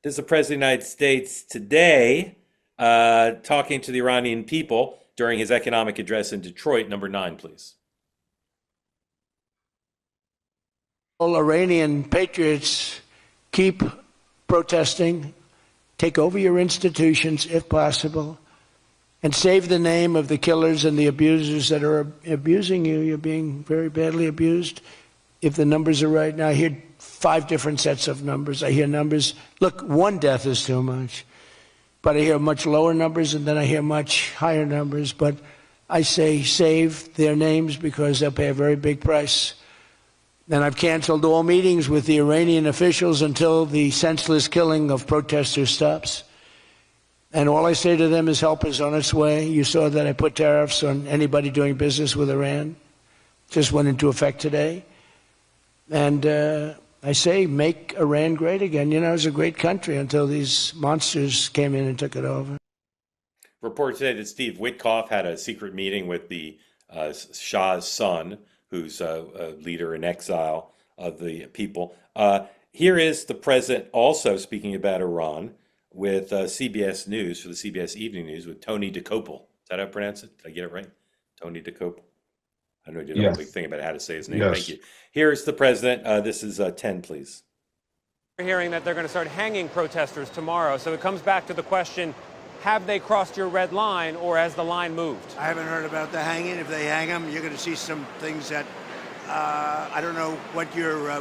This is the President of the United States today talking to the Iranian people during his economic address in Detroit. Number 9, please. All Iranian patriots, keep protesting, take over your institutions if possible, and save the name of the killers and the abusers that are abusing you. You're being very badly abused. If the numbers are right now, I hear 5 different sets of numbers. I hear numbers, look, 1 death is too much. But I hear much lower numbers, and then I hear much higher numbers. But I say save their names because they'll pay a very big price. And I've canceled all meetings with the Iranian officials until the senseless killing of protesters stops. And all I say to them is help is on its way. You saw that I put tariffs on anybody doing business with Iran. Just went into effect today. And I say make Iran great again. You know, it was a great country until these monsters came in and took it over. Report today that Steve Witkoff had a secret meeting with the Shah's son, who's a leader in exile of the people. Here is the president also speaking about Iran with CBS News, for the CBS Evening News, with Tony DeCopel. Is that how I pronounce it? Did I get it right? Tony DeCopel. I know you did a whole big thing about how to say his name. Yes. Thank you. Here's the president. This is 10, please. We're hearing that they're going to start hanging protesters tomorrow. So it comes back to the question, have they crossed your red line or has the line moved? I haven't heard about the hanging. If they hang them, you're going to see some things that I don't know what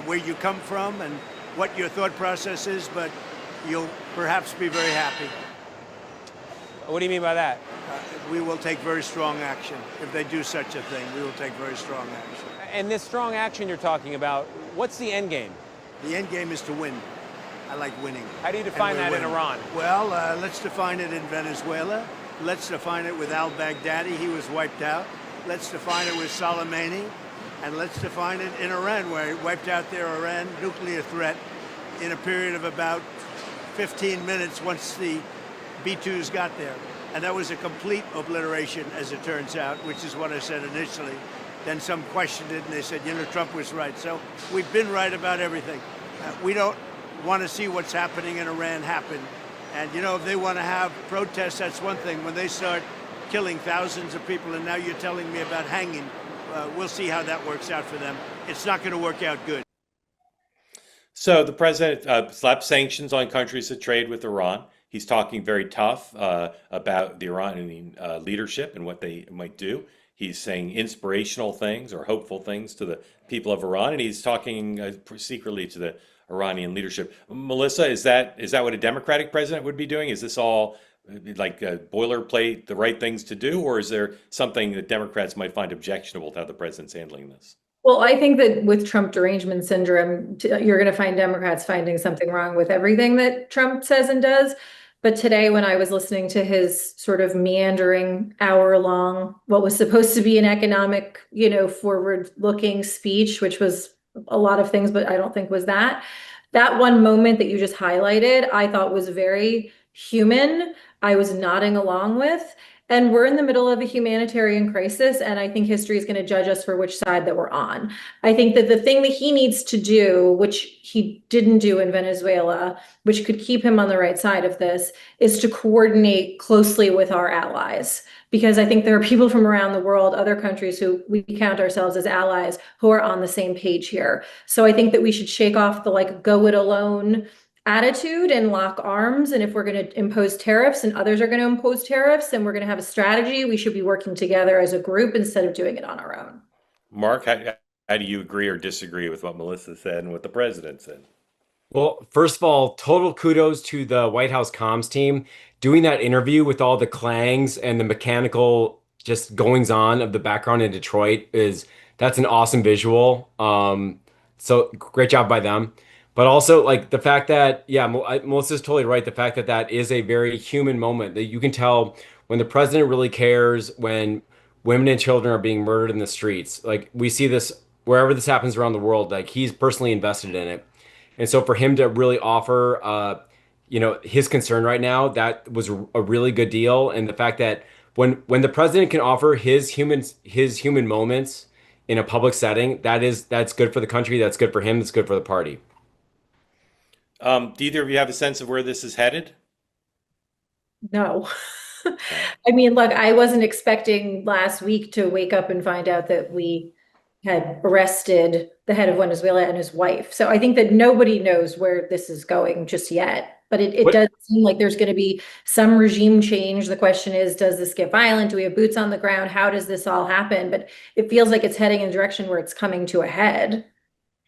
where you come from and what your thought process is, but you'll perhaps be very happy. What do you mean by that? We will take very strong action. If they do such a thing, we will take very strong action. And this strong action you're talking about, what's the end game? The end game is to win. I like winning. How do you define that in Iran? Well, let's define it in Venezuela. Let's define it with al-Baghdadi. He was wiped out. Let's define it with Soleimani. And let's define it in Iran, where he wiped out their Iran nuclear threat in a period of about 15 minutes once the B-2s got there. And that was a complete obliteration, as it turns out, which is what I said initially. Then some questioned it, and they said, you know, Trump was right. So we've been right about everything. We don't want to see what's happening in Iran happen. And, you know, if they want to have protests, that's one thing. When they start killing thousands of people, and now you're telling me about hanging, we'll see how that works out for them. It's not going to work out good. So the president slapped sanctions on countries that trade with Iran. He's talking very tough about the Iranian leadership and what they might do. He's saying inspirational things or hopeful things to the people of Iran, and he's talking secretly to the Iranian leadership. Melissa, is that what a Democratic president would be doing? Is this all like a boilerplate, the right things to do, or is there something that Democrats might find objectionable to how the president's handling this? Well, I think that with Trump derangement syndrome, you're going to find Democrats finding something wrong with everything that Trump says and does. But today, when I was listening to his sort of meandering hour-long, what was supposed to be an economic, forward-looking speech, which was a lot of things, but I don't think was that. That one moment that you just highlighted, I thought was very human. I was nodding along with. And we're in the middle of a humanitarian crisis, and I think history is going to judge us for which side that we're on. I think that the thing that he needs to do, which he didn't do in Venezuela, which could keep him on the right side of this, is to coordinate closely with our allies. Because I think there are people from around the world, other countries who we count ourselves as allies, who are on the same page here. So I think that we should shake off the go it alone attitude and lock arms. And if we're going to impose tariffs and others are going to impose tariffs and we're going to have a strategy, we should be working together as a group instead of doing it on our own. Mark, how do you agree or disagree with what Melissa said and what the president said? Well, first of all, total kudos to the White House comms team. Doing that interview with all the clangs and the mechanical just goings on of the background in Detroit that's an awesome visual. So great job by them. But also, the fact that, Melissa's totally right. The fact that that is a very human moment, that you can tell when the president really cares, when women and children are being murdered in the streets. We see this wherever this happens around the world. He's personally invested in it. And so for him to really offer, his concern right now, that was a really good deal. And the fact that when the president can offer his human moments in a public setting, that's good for the country. That's good for him. That's good for the party. Do either of you have a sense of where this is headed? No. Okay. I mean, look, I wasn't expecting last week to wake up and find out that we had arrested the head of Venezuela and his wife. So I think that nobody knows where this is going just yet. But it What does seem like there's going to be some regime change. The question is, does this get violent? Do we have boots on the ground? How does this all happen? But it feels like it's heading in a direction where it's coming to a head.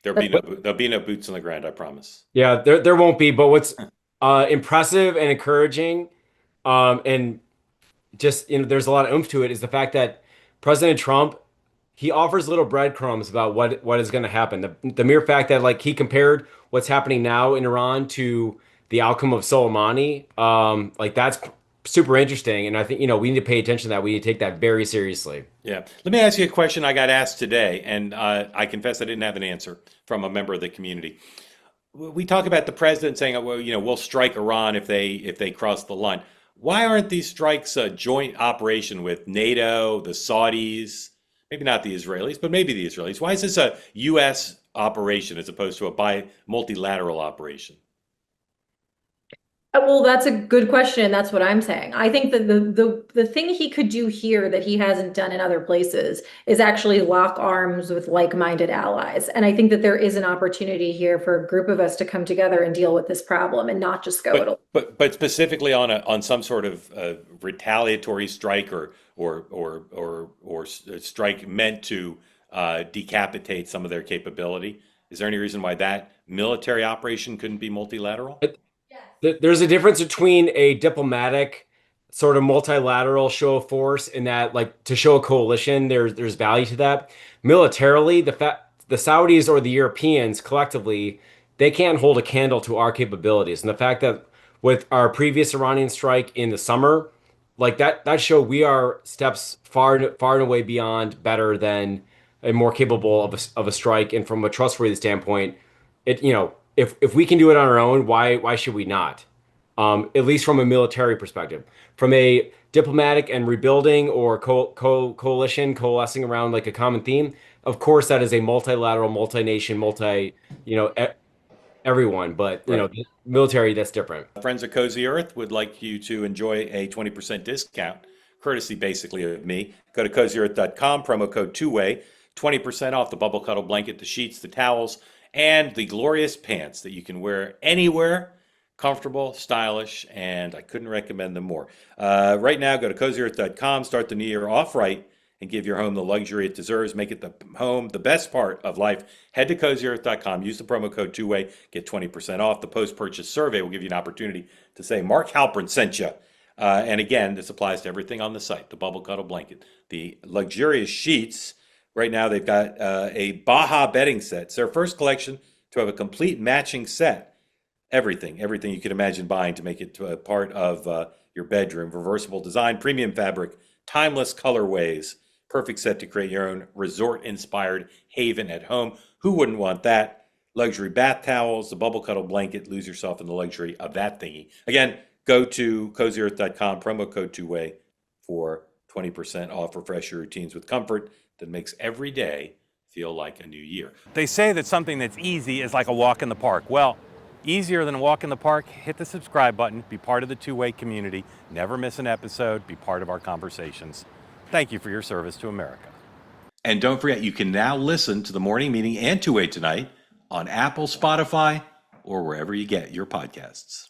There'll be no boots on the ground, I promise. Yeah, there won't be. But what's impressive and encouraging, and just there's a lot of oomph to it, is the fact that President Trump, he offers little breadcrumbs about what is going to happen. The mere fact that like he compared what's happening now in Iran to the outcome of Soleimani, like that's super interesting. And I think we need to pay attention to that. We need to take that very seriously. Yeah. Let me ask you a question I got asked today, and I confess I didn't have an answer from a member of the community. We talk about the president saying, well, we'll strike Iran if they cross the line. Why aren't these strikes a joint operation with NATO, the Saudis, maybe not the Israelis, but maybe the Israelis? Why is this a U.S. operation as opposed to a multilateral operation? Well, that's a good question, and that's what I'm saying. I think that the thing he could do here that he hasn't done in other places is actually lock arms with like-minded allies. And I think that there is an opportunity here for a group of us to come together and deal with this problem and not just go it alone. But specifically on some sort of retaliatory strike or strike meant to decapitate some of their capability. Is there any reason why that military operation couldn't be multilateral? There's a difference between a diplomatic sort of multilateral show of force in that, like, to show a coalition, there's value to that. Militarily, the Saudis or the Europeans collectively, they can't hold a candle to our capabilities. And the fact that with our previous Iranian strike in the summer, like that showed we are steps far and away beyond better than and more capable of a strike. And from a trustworthy standpoint, if we can do it on our own, why should we not? At least from a military perspective. From a diplomatic and rebuilding or coalition coalescing around like a common theme, of course that is a multilateral, multi-nation, everyone. But Right. military, that's different. Friends of Cozy Earth would like you to enjoy a 20% discount, courtesy basically of me. Go to cozyearth.com, promo code two-way, 20% off the bubble cuddle blanket, the sheets, the towels, and the glorious pants that you can wear anywhere. Comfortable, stylish, and I couldn't recommend them more. Right now, go to cozyearth.com, start the new year off right, and give your home the luxury it deserves. Make it the home the best part of life. Head to cozyearth.com, use the promo code two-way, get 20% off. The post-purchase survey will give you an opportunity to say Mark Halpern sent you. And again, this applies to everything on the site. The bubble cuddle blanket, the luxurious sheets. Right now, they've got a Baja bedding set. It's their first collection to have a complete matching set. Everything you could imagine buying to make it a part of your bedroom. Reversible design, premium fabric, timeless colorways. Perfect set to create your own resort-inspired haven at home. Who wouldn't want that? Luxury bath towels, the bubble cuddle blanket. Lose yourself in the luxury of that thingy. Again, go to cozyearth.com, promo code two-way for 20% off. Refresh your routines with comfort that makes every day feel like a new year. They say that something that's easy is like a walk in the park. Well, easier than a walk in the park, hit the subscribe button, be part of the two-way community, never miss an episode, be part of our conversations. Thank you for your service to America. And don't forget, you can now listen to the morning meeting and two-way tonight on Apple, Spotify, or wherever you get your podcasts.